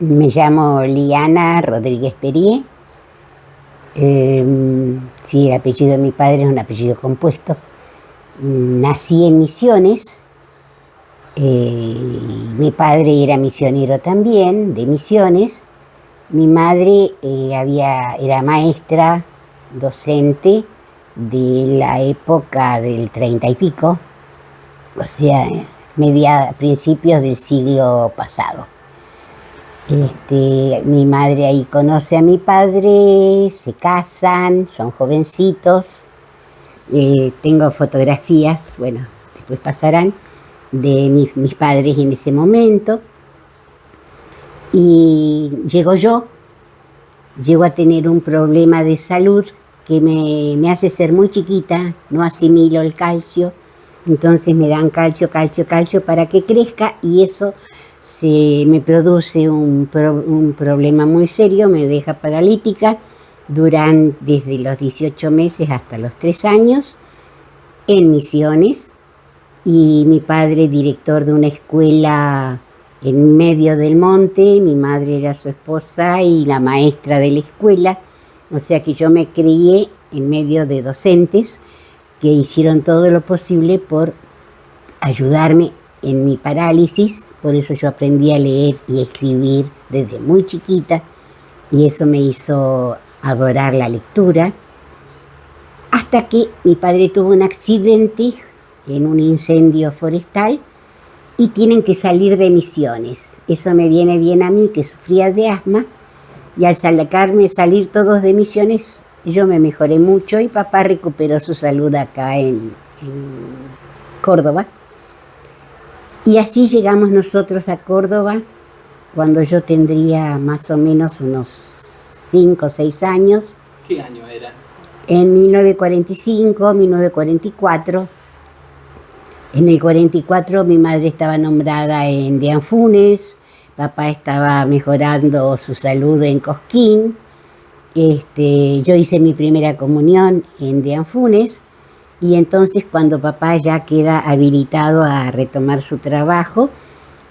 Me llamo Liana Rodríguez Perie. Sí, el apellido de mi padre es un apellido compuesto. Nací en Misiones. Mi padre era misionero también, de Misiones. Mi madre era maestra, docente de la época del 30 y pico, o sea, principios del siglo pasado. Mi madre ahí conoce a mi padre, se casan, son jovencitos. Tengo fotografías, bueno, después pasarán, de mis padres en ese momento. Y llego a tener un problema de salud que me hace ser muy chiquita, no asimilo el calcio, entonces me dan calcio para que crezca, y eso me produce un problema muy serio, me deja paralítica desde los 18 meses hasta los 3 años en Misiones. Y mi padre, director de una escuela en medio del monte, mi madre era su esposa y la maestra de la escuela, o sea que yo me crié en medio de docentes que hicieron todo lo posible por ayudarme en mi parálisis. Por eso yo aprendí a leer y escribir desde muy chiquita, y eso me hizo adorar la lectura, hasta que mi padre tuvo un accidente en un incendio forestal y tienen que salir de Misiones. Eso me viene bien a mí, que sufría de asma, y al salir todos de Misiones, yo me mejoré mucho y papá recuperó su salud acá en Córdoba. Y así llegamos nosotros a Córdoba cuando yo tendría más o menos unos 5 o 6 años. ¿Qué año era? En 1945, 1944. En el 44 mi madre estaba nombrada en Dianfunes, papá estaba mejorando su salud en Cosquín. Yo hice mi primera comunión en Dianfunes, y entonces cuando papá ya queda habilitado a retomar su trabajo,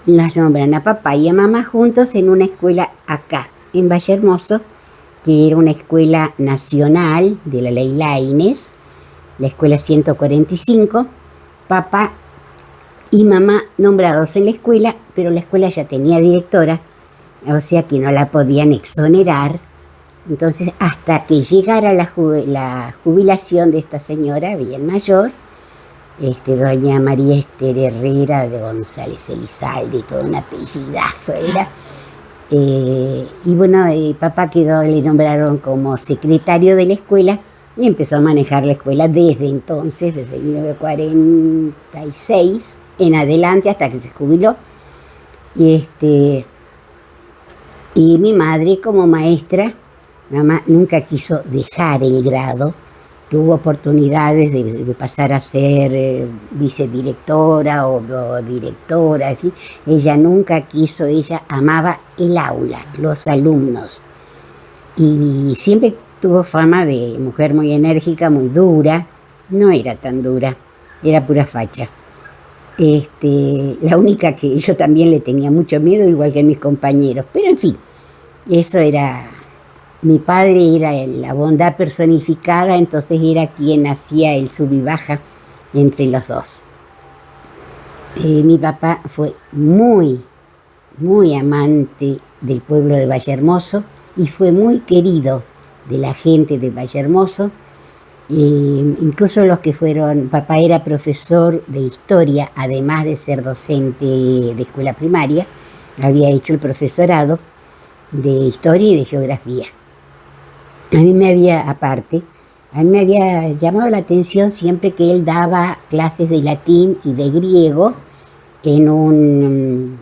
las nombran a papá y a mamá juntos en una escuela acá, en Valle Hermoso, que era una escuela nacional de la Ley Laínez, la escuela 145. Papá y mamá nombrados en la escuela, pero la escuela ya tenía directora, o sea que no la podían exonerar. Entonces, hasta que llegara la jubilación de esta señora bien mayor, doña María Esther Herrera de González Elizalde, todo un apellidazo era. Y bueno, papá le nombraron como secretario de la escuela, y empezó a manejar la escuela desde entonces, desde 1946 en adelante, hasta que se jubiló. Y mi madre, como maestra, mamá nunca quiso dejar el grado, tuvo oportunidades de pasar a ser vicedirectora o directora, en fin. Ella nunca quiso, ella amaba el aula, los alumnos, y siempre tuvo fama de mujer muy enérgica, muy dura. No era tan dura, era pura facha. La única que yo también le tenía mucho miedo, igual que mis compañeros, pero en fin, eso era. Mi padre era la bondad personificada, entonces era quien hacía el sub y baja entre los dos. Mi papá fue muy, muy amante del pueblo de Valle Hermoso y fue muy querido de la gente de Valle Hermoso. Incluso los que papá era profesor de historia, además de ser docente de escuela primaria, había hecho el profesorado de historia y de geografía. A mí me había llamado la atención siempre que él daba clases de latín y de griego en un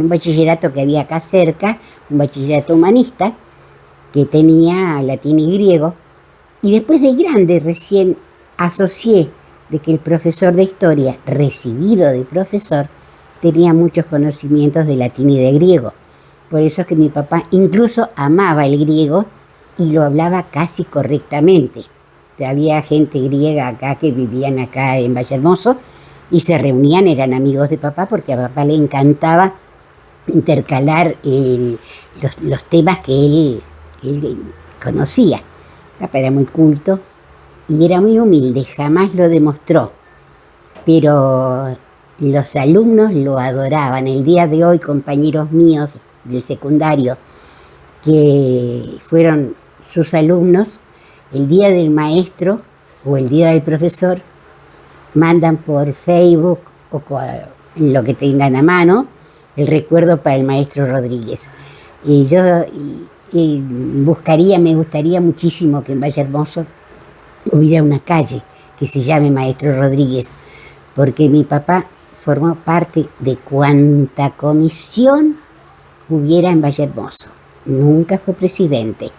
bachillerato que había acá cerca, un bachillerato humanista que tenía latín y griego. Y después de grande recién asocié de que el profesor de historia, recibido de profesor, tenía muchos conocimientos de latín y de griego. Por eso es que mi papá incluso amaba el griego y lo hablaba casi correctamente. Había gente griega acá que vivían acá en Valle Hermoso y se reunían, eran amigos de papá, porque a papá le encantaba intercalar los temas que él conocía. Papá era muy culto y era muy humilde, jamás lo demostró, pero los alumnos lo adoraban. El día de hoy, compañeros míos del secundario que fueron sus alumnos, el día del maestro o el día del profesor, mandan por Facebook o lo que tengan a mano el recuerdo para el maestro Rodríguez. Y yo me gustaría muchísimo que en Valle Hermoso hubiera una calle que se llame Maestro Rodríguez, porque mi papá formó parte de cuanta comisión hubiera en Valle Hermoso. Nunca fue presidente,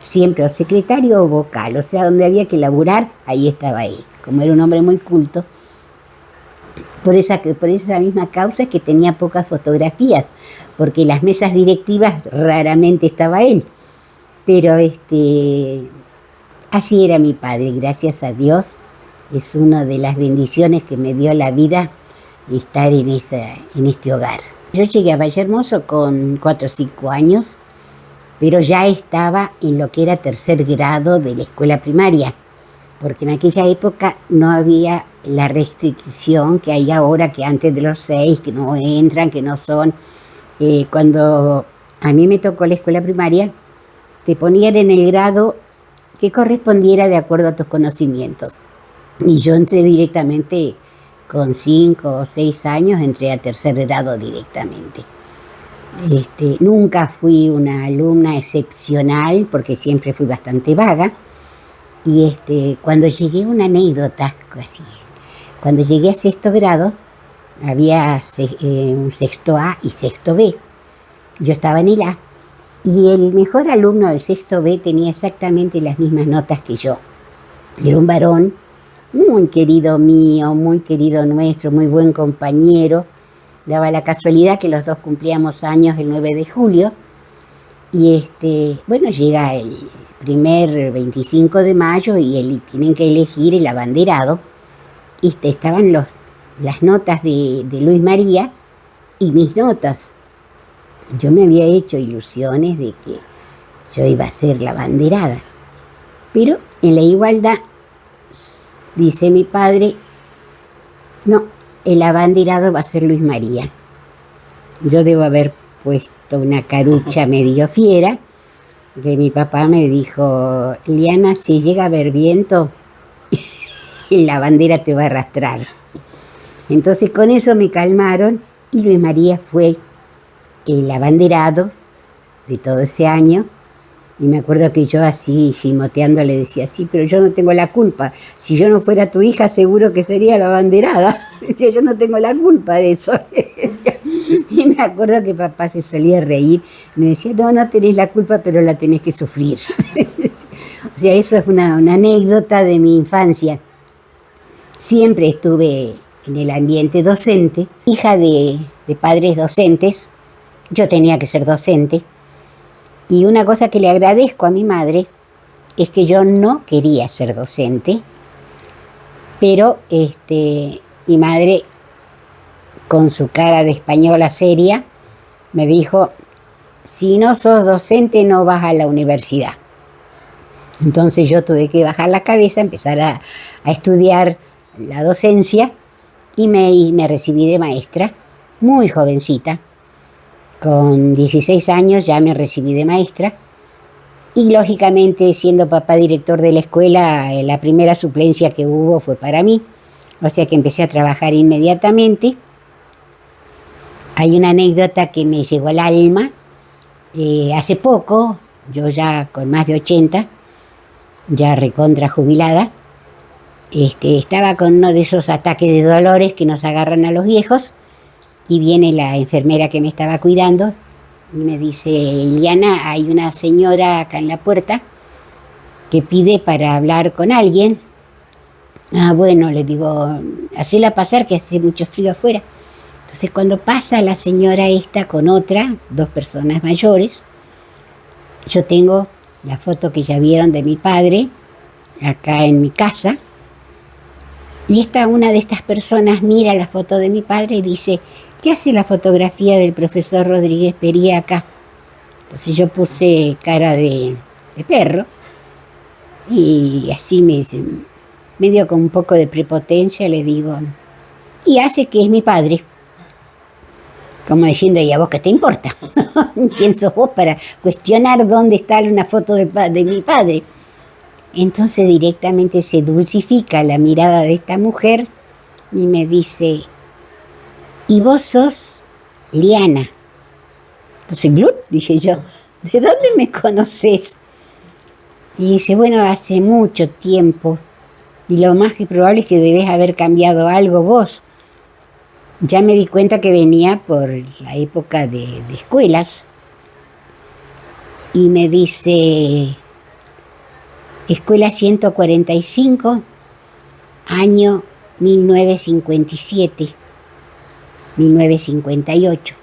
siempre o secretario o vocal, o sea, donde había que laburar, ahí estaba él. Como era un hombre muy culto, por esa misma causa es que tenía pocas fotografías, porque en las mesas directivas raramente estaba él. Pero así era mi padre, gracias a Dios. Es una de las bendiciones que me dio la vida estar en este hogar. Yo llegué a Valle Hermoso con 4 o 5 años, pero ya estaba en lo que era tercer grado de la escuela primaria, porque en aquella época no había la restricción que hay ahora, que antes de los 6, que no entran, que no son. Cuando a mí me tocó la escuela primaria, te ponían en el grado que correspondiera de acuerdo a tus conocimientos. Y yo entré directamente con 5 o 6 años, entré a tercer grado directamente. Nunca fui una alumna excepcional, porque siempre fui bastante vaga. Y cuando llegué, una anécdota, así, cuando llegué a sexto grado, había un sexto A y sexto B. Yo estaba en el A, y el mejor alumno del sexto B tenía exactamente las mismas notas que yo. Era un varón muy querido mío, muy querido nuestro, muy buen compañero. Daba la casualidad que los dos cumplíamos años el 9 de julio. Y bueno, llega el primer 25 de mayo y tienen que elegir el abanderado. Y estaban las notas de Luis María y mis notas. Yo me había hecho ilusiones de que yo iba a ser la abanderada. Pero en la igualdad, dice mi padre, no, el abanderado va a ser Luis María. Yo debo haber puesto una carucha medio fiera, que mi papá me dijo, Liana, si llega a haber viento, la bandera te va a arrastrar. Entonces con eso me calmaron y Luis María fue el abanderado de todo ese año. Y me acuerdo que yo así, gimoteando, le decía, sí, pero yo no tengo la culpa. Si yo no fuera tu hija, seguro que sería la abanderada. Decía, yo no tengo la culpa de eso. Y me acuerdo que papá se solía reír. Me decía, no tenés la culpa, pero la tenés que sufrir. O sea, eso es una anécdota de mi infancia. Siempre estuve en el ambiente docente. Hija de padres docentes, yo tenía que ser docente. Y una cosa que le agradezco a mi madre es que yo no quería ser docente, pero mi madre, con su cara de española seria, me dijo, si no sos docente no vas a la universidad. Entonces yo tuve que bajar la cabeza, empezar a estudiar la docencia y me recibí de maestra, muy jovencita. Con 16 años ya me recibí de maestra y lógicamente siendo papá director de la escuela, la primera suplencia que hubo fue para mí, o sea que empecé a trabajar inmediatamente. Hay una anécdota que me llegó al alma. Hace poco, yo ya con más de 80, ya recontra jubilada, estaba con uno de esos ataques de dolores que nos agarran a los viejos. Y viene la enfermera que me estaba cuidando y me dice, Eliana, hay una señora acá en la puerta que pide para hablar con alguien. Ah, bueno, le digo, hacela pasar que hace mucho frío afuera. Entonces cuando pasa la señora esta con otra, 2 personas mayores, yo tengo la foto que ya vieron de mi padre acá en mi casa. Y una de estas personas mira la foto de mi padre y dice, ¿qué hace la fotografía del profesor Rodríguez Pería acá? Entonces yo puse cara de perro y así medio con un poco de prepotencia le digo, y hace que es mi padre. Como diciendo, ¿y a vos qué te importa? ¿Quién sos vos para cuestionar dónde está una foto de mi padre? Entonces directamente se dulcifica la mirada de esta mujer y me dice, ¿y vos sos Liana? Entonces, ¿glut? Dije yo, ¿de dónde me conoces? Y dice, bueno, hace mucho tiempo y lo más probable es que debes haber cambiado algo vos. Ya me di cuenta que venía por la época de escuelas y me dice, escuela 145, año 1957, 1958.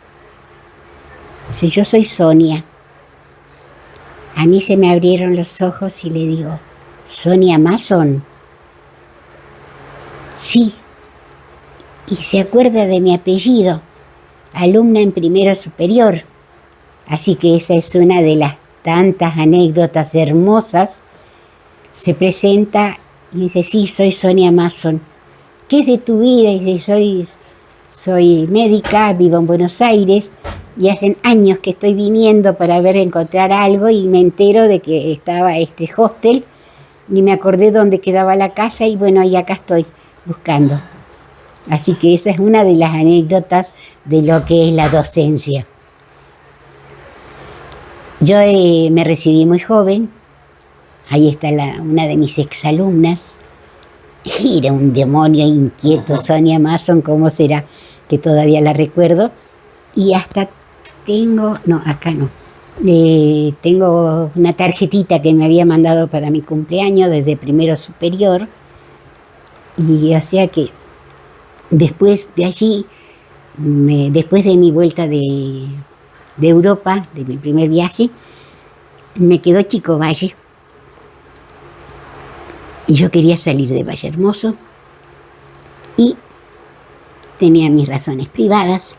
Dice, yo soy Sonia. A mí se me abrieron los ojos y le digo, ¿Sonia Mason? Sí. Y se acuerda de mi apellido, alumna en primero superior. Así que esa es una de las tantas anécdotas hermosas. Se presenta y dice, sí, soy Sonia Mason. ¿Qué es de tu vida? Y dice, soy médica, vivo en Buenos Aires y hacen años que estoy viniendo para encontrar algo y me entero de que estaba este hostel y me acordé dónde quedaba la casa y bueno, y acá estoy buscando. Así que esa es una de las anécdotas de lo que es la docencia. Yo me recibí muy joven. Ahí está una de mis exalumnas. Era un demonio inquieto, Sonia Mason, ¿cómo será que todavía la recuerdo? Y hasta tengo una tarjetita que me había mandado para mi cumpleaños desde primero superior. Y o sea que después de allí, después de mi vuelta de Europa, de mi primer viaje, me quedó Chico Valle. Y yo quería salir de Valle Hermoso y tenía mis razones privadas.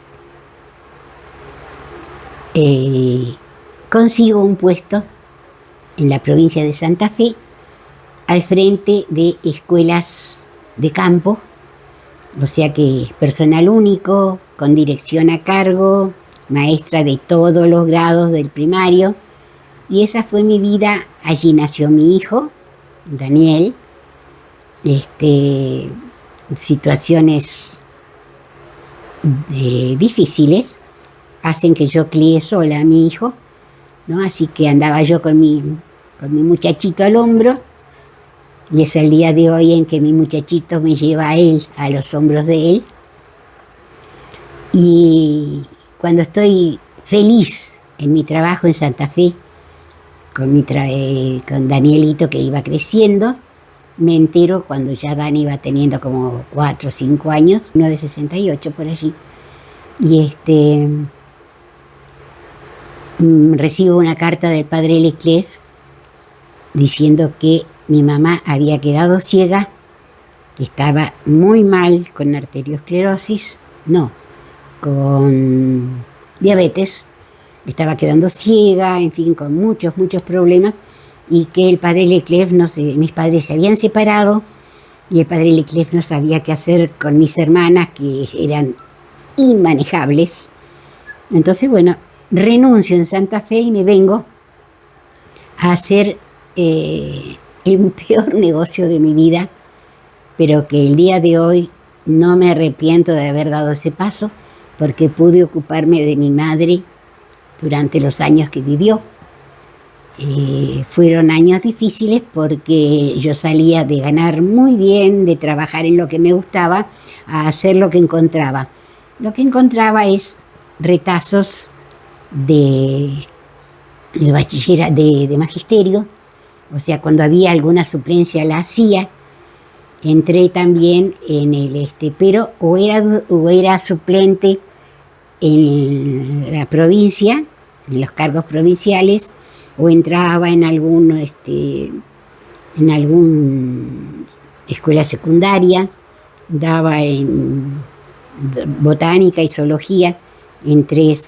Consigo un puesto en la provincia de Santa Fe al frente de escuelas de campo, o sea que personal único, con dirección a cargo, maestra de todos los grados del primario, y esa fue mi vida. Allí nació mi hijo, Daniel. Situaciones difíciles hacen que yo críe sola a mi hijo, ¿no? Así que andaba yo con mi muchachito al hombro. Y es el día de hoy en que mi muchachito me lleva a él, a los hombros de él. Y cuando estoy feliz en mi trabajo en Santa Fe, con Danielito que iba creciendo, me entero cuando ya Dani iba teniendo como 4 o 5 años, 968 por allí. Y recibo una carta del padre Leclerc diciendo que mi mamá había quedado ciega, que estaba muy mal con arteriosclerosis, con diabetes, estaba quedando ciega, en fin, con muchos problemas, y que el padre Leclerc, mis padres se habían separado, y el padre Leclerc no sabía qué hacer con mis hermanas, que eran inmanejables. Entonces, bueno, renuncio en Santa Fe y me vengo a hacer el peor negocio de mi vida, pero que el día de hoy no me arrepiento de haber dado ese paso, porque pude ocuparme de mi madre durante los años que vivió. Fueron años difíciles porque yo salía de ganar muy bien, de trabajar en lo que me gustaba, a hacer lo que encontraba. Lo que encontraba es retazos de bachillerato, de magisterio. O sea, cuando había alguna suplencia la hacía. Entré también en el pero o era suplente en la provincia, en los cargos provinciales, o entraba en alguna escuela secundaria, daba en botánica y zoología en 3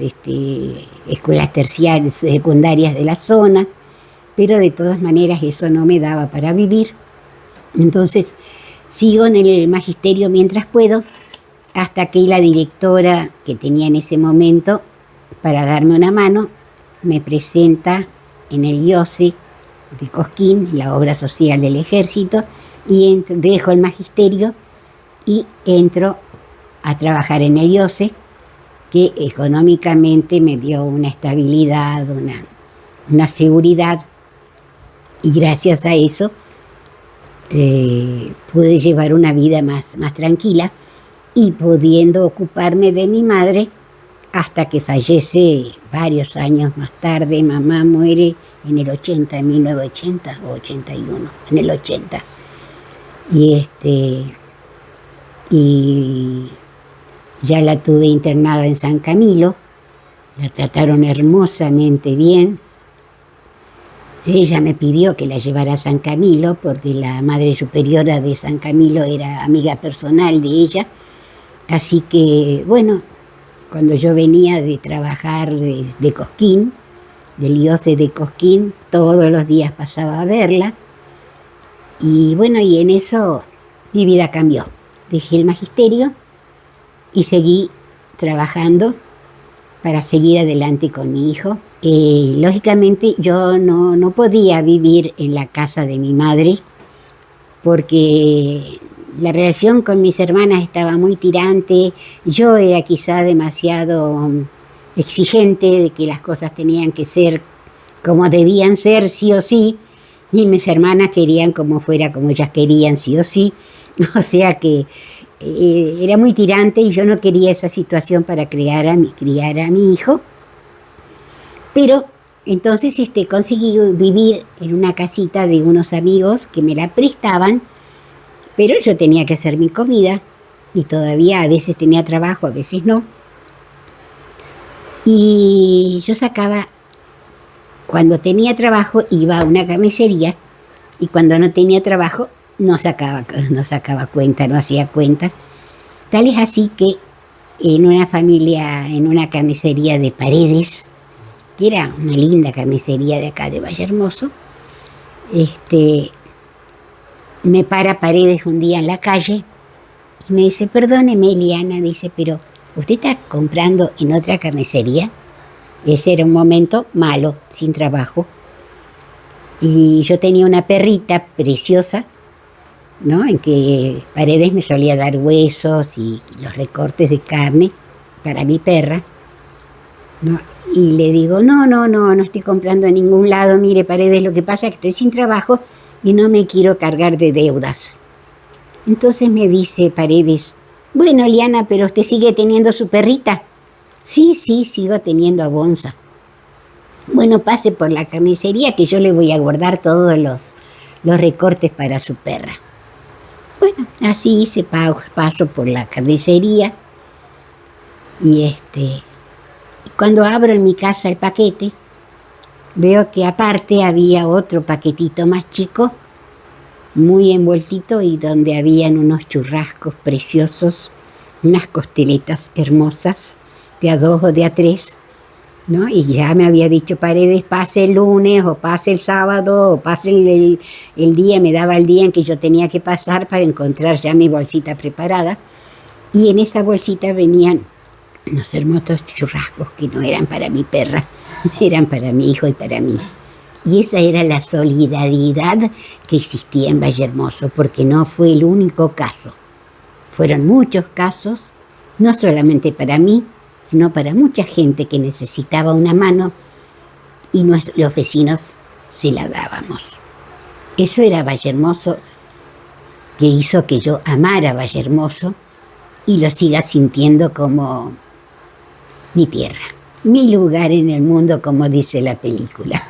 escuelas terciarias, secundarias de la zona, pero de todas maneras eso no me daba para vivir. Entonces sigo en el magisterio mientras puedo, hasta que la directora que tenía en ese momento para darme una mano me presenta en el IOSE de Cosquín, la obra social del ejército, y dejo el magisterio y entro a trabajar en el IOSE, que económicamente me dio una estabilidad, una seguridad, y gracias a eso pude llevar una vida más tranquila y pudiendo ocuparme de mi madre hasta que fallece varios años más tarde. Mamá muere en el 80, en 1980 o 81, en el 80. Y ya la tuve internada en San Camilo, la trataron hermosamente bien. Ella me pidió que la llevara a San Camilo porque la madre superiora de San Camilo era amiga personal de ella. Así que, bueno, cuando yo venía de trabajar de Cosquín, del IOSE de Cosquín, todos los días pasaba a verla. Y bueno, y en eso mi vida cambió. Dejé el magisterio y seguí trabajando para seguir adelante con mi hijo. Lógicamente yo no podía vivir en la casa de mi madre porque la relación con mis hermanas estaba muy tirante. Yo era quizá demasiado exigente de que las cosas tenían que ser como debían ser, sí o sí, y mis hermanas querían como fuera, como ellas querían, sí o sí. O sea que era muy tirante y yo no quería esa situación para criar a mi hijo. Pero entonces conseguí vivir en una casita de unos amigos que me la prestaban, pero yo tenía que hacer mi comida y todavía a veces tenía trabajo, a veces no. Y yo sacaba, cuando tenía trabajo iba a una carnicería y cuando no tenía trabajo no sacaba cuenta, no hacía cuenta. Tal es así que en una familia, en una carnicería de Paredes, que era una linda carnicería de acá de Vallehermoso, me para Paredes un día en la calle y me dice: perdóneme, Eliana, dice, pero ¿usted está comprando en otra carnicería? Ese era un momento malo, sin trabajo. Y yo tenía una perrita preciosa, ¿no? En que Paredes me solía dar huesos y los recortes de carne para mi perra, ¿no? Y le digo: no estoy comprando en ningún lado, mire, Paredes, lo que pasa es que estoy sin trabajo y no me quiero cargar de deudas. Entonces me dice Paredes: bueno, Eliana, pero ¿usted sigue teniendo su perrita? Sí, sigo teniendo a Bonza. Bueno, pase por la carnicería que yo le voy a guardar todos los recortes para su perra. Bueno, así hice, paso por la carnicería y cuando abro en mi casa el paquete, veo que aparte había otro paquetito más chico, muy envueltito, y donde habían unos churrascos preciosos, unas costeletas hermosas, de a 2 o de a 3, ¿no? Y ya me había dicho Paredes: pase el lunes o pase el sábado o pase el día, me daba el día en que yo tenía que pasar para encontrar ya mi bolsita preparada. Y en esa bolsita venían unos hermosos churrascos que no eran para mi perra, eran para mi hijo y para mí. Y esa era la solidaridad que existía en Vallehermoso, porque no fue el único caso. Fueron muchos casos, no solamente para mí, sino para mucha gente que necesitaba una mano y los vecinos se la dábamos. Eso era Vallehermoso, que hizo que yo amara Vallehermoso y lo siga sintiendo como mi tierra, mi lugar en el mundo, como dice la película.